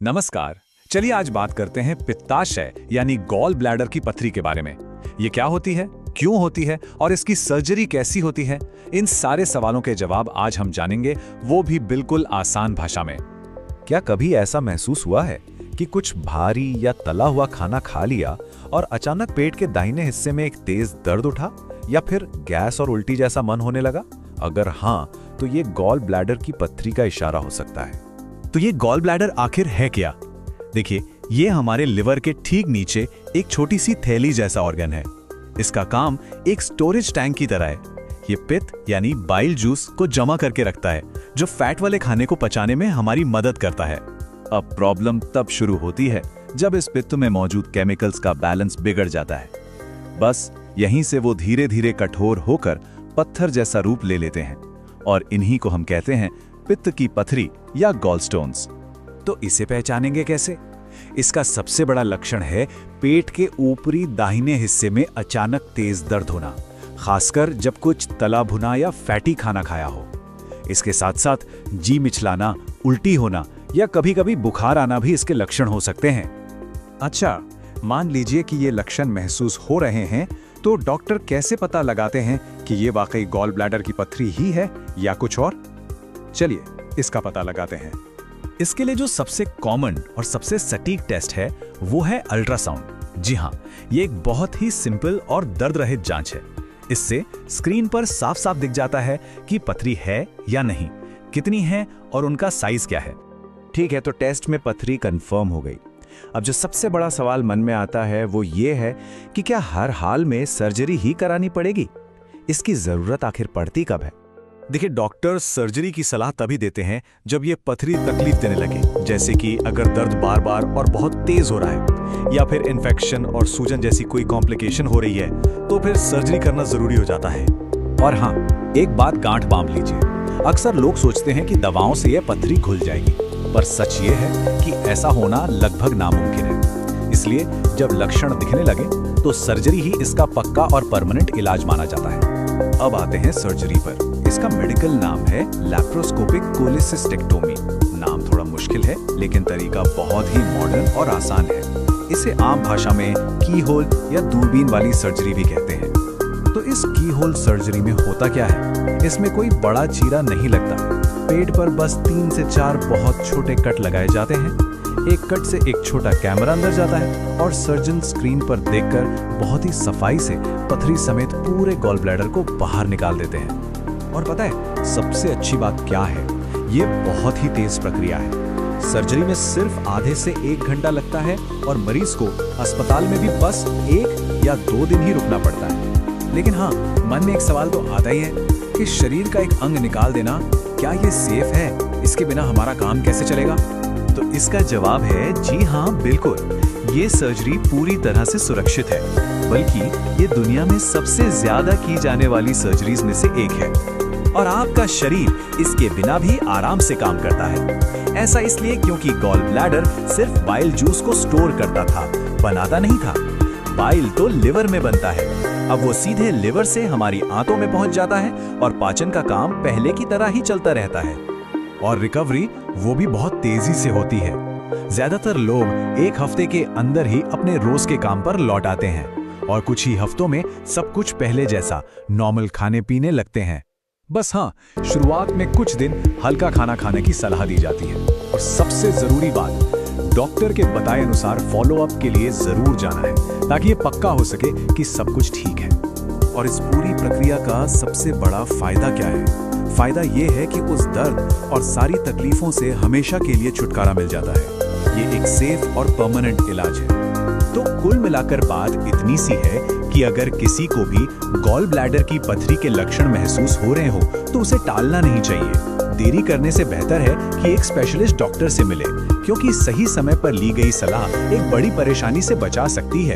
नमस्कार। चलिए आज बात करते हैं पित्ताशय यानी गॉल ब्लैडर की पथरी के बारे में। ये क्या होती है, क्यों होती है और इसकी सर्जरी कैसी होती है? इन सारे सवालों के जवाब आज हम जानेंगे, वो भी बिल्कुल आसान भाषा में। क्या कभी ऐसा महसूस हुआ है कि कुछ भारी या तला हुआ खाना खा लिया और अचानक पेट के दाहिने हिस्से में एक तेज दर्द उठा या फिर गैस और उल्टी जैसा मन होने लगा? अगर हाँ, तो ये गॉल ब्लैडर की पथरी का इशारा हो सकता है। तो ये गॉल ब्लैडर आखिर है क्या? देखिए, ये हमारे लिवर के ठीक नीचे एक छोटी सी थैली जैसा ऑर्गन है। इसका काम एक स्टोरेज टैंक की तरह है। ये पित्त यानी बाइल जूस को जमा करके रखता है, जो फैट वाले खाने को पचाने में हमारी मदद करता है। अब प्रॉब्लम तब शुरू होती है जब इस पित्त में मौजूद केमिकल्स का बैलेंस बिगड़ जाता है। बस यहीं से वो धीरे धीरे कठोर होकर पत्थर जैसा रूप ले लेते हैं और इन्हीं को हम कहते हैं पित्त की पथरी या गॉलस्टोन्स। तो इसे पहचानेंगे कैसे? इसका सबसे बड़ा लक्षण है पेट के ऊपरी दाहिने हिस्से में अचानक तेज दर्द होना, खासकर जब कुछ तला भुना या फैटी खाना खाया हो। इसके साथ साथ जी मिचलाना, उल्टी होना या कभी-कभी बुखार आना भी इसके लक्षण हो सकते हैं। अच्छा, मान लीजिए कि ये लक्षण महसूस हो रहे हैं, तो डॉक्टर कैसे पता लगाते हैं कि ये वाकई गॉल ब्लैडर की पथरी ही है या कुछ और? चलिए इसका पता लगाते हैं। इसके लिए जो सबसे कॉमन और सबसे सटीक टेस्ट है वो है अल्ट्रासाउंड। जी हाँ, ये एक बहुत ही सिंपल और दर्द रहित जांच है। इससे स्क्रीन पर साफ साफ दिख जाता है कि पथरी है या नहीं, कितनी है और उनका साइज क्या है। ठीक है, तो टेस्ट में पथरी कंफर्म हो गई। अब जो सबसे बड़ा सवाल मन में आता है वो ये है कि क्या हर हाल में सर्जरी ही करानी पड़ेगी? इसकी जरूरत आखिर पड़ती कब है? देखिए, डॉक्टर सर्जरी की सलाह तभी देते हैं जब ये पथरी तकलीफ देने लगे, जैसे कि अगर दर्द बार बार और बहुत तेज हो रहा है या फिर इन्फेक्शन और सूजन जैसी कोई कॉम्प्लिकेशन हो रही है, तो फिर सर्जरी करना जरूरी हो जाता है। और हाँ, एक बात गांठ बांध लीजिए। अक्सर लोग सोचते हैं कि दवाओं से यह पथरी खुल जाएगी, पर सच ये है कि ऐसा होना लगभग नामुमकिन है। इसलिए जब लक्षण दिखने लगे तो सर्जरी ही इसका पक्का और परमानेंट इलाज माना जाता है। अब आते हैं सर्जरी पर। इसका मेडिकल नाम है लैप्रोस्कोपिक कोलेसिस्टेक्टोमी। नाम थोड़ा मुश्किल है, लेकिन तरीका बहुत ही मॉडर्न और आसान है। इसे आम भाषा में की होल या दूरबीन वाली सर्जरी भी कहते हैं। तो इस की होल सर्जरी में होता क्या है? इसमें कोई बड़ा चीरा नहीं लगता। पेट पर बस 3 से 4 बहुत छोटे कट लगाए जाते हैं। एक कट से एक छोटा कैमरा अंदर जाता है और सर्जन स्क्रीन पर देखकर बहुत ही सफाई से पथरी समेत पूरे गॉल ब्लैडर को बाहर निकाल देते हैं। और पता है सबसे अच्छी बात क्या है? ये बहुत ही तेज प्रक्रिया है। सर्जरी में सिर्फ आधे से 1 घंटा लगता है और मरीज को अस्पताल में भी बस 1 या 2 दिन ही रुकना पड़ता है। लेकिन हाँ, मन में एक सवाल तो आता ही है कि शरीर का एक अंग निकाल देना, क्या ये सेफ है? इसके बिना हमारा काम कैसे चलेगा? तो इसका जवाब है जी हाँ, बिल्कुल। ये सर्जरी पूरी तरह से सुरक्षित है, बल्कि ये दुनिया में सबसे ज्यादा की जाने वाली सर्जरीज में से एक है। और आपका शरीर इसके बिना भी आराम से काम करता है। ऐसा इसलिए क्योंकि गॉल ब्लैडर सिर्फ बाइल जूस को स्टोर करता था, बनाता नहीं था। बाइल तो लिवर में बनता है। अब वो सीधे लिवर से हमारी आंतों में पहुंच जाता है और पाचन का काम पहले की तरह ही चलता रहता है। और रिकवरी वो भी बहुत तेजी से होती है। ज्यादातर लोग 1 हफ्ते के अंदर ही अपने रोज के काम पर लौट आते हैं और कुछ ही हफ्तों में सब कुछ पहले जैसा नॉर्मल खाने पीने लगते हैं। बस हाँ, शुरुआत में कुछ दिन हल्का खाना खाने की सलाह दी जाती है। और सबसे जरूरी बात, डॉक्टर के बताए अनुसार फॉलो अप के लिए जरूर जाना है, ताकि ये पक्का हो सके कि सब कुछ ठीक है। और इस पूरी प्रक्रिया का सबसे बड़ा फायदा क्या है? फायदा ये है कि उस दर्द और सारी तकलीफों से हमेशा के लिए छुटकारा मिल जाता है। ये एक सेफ और परमानेंट इलाज है। तो कुल मिलाकर बात इतनी सी है कि अगर किसी को भी गॉल ब्लैडर की पथरी के लक्षण महसूस हो रहे हो तो उसे टालना नहीं चाहिए। देरी करने से बेहतर है कि एक स्पेशलिस्ट डॉक्टर से मिले, क्योंकि सही समय पर ली गई सलाह एक बड़ी परेशानी से बचा सकती है।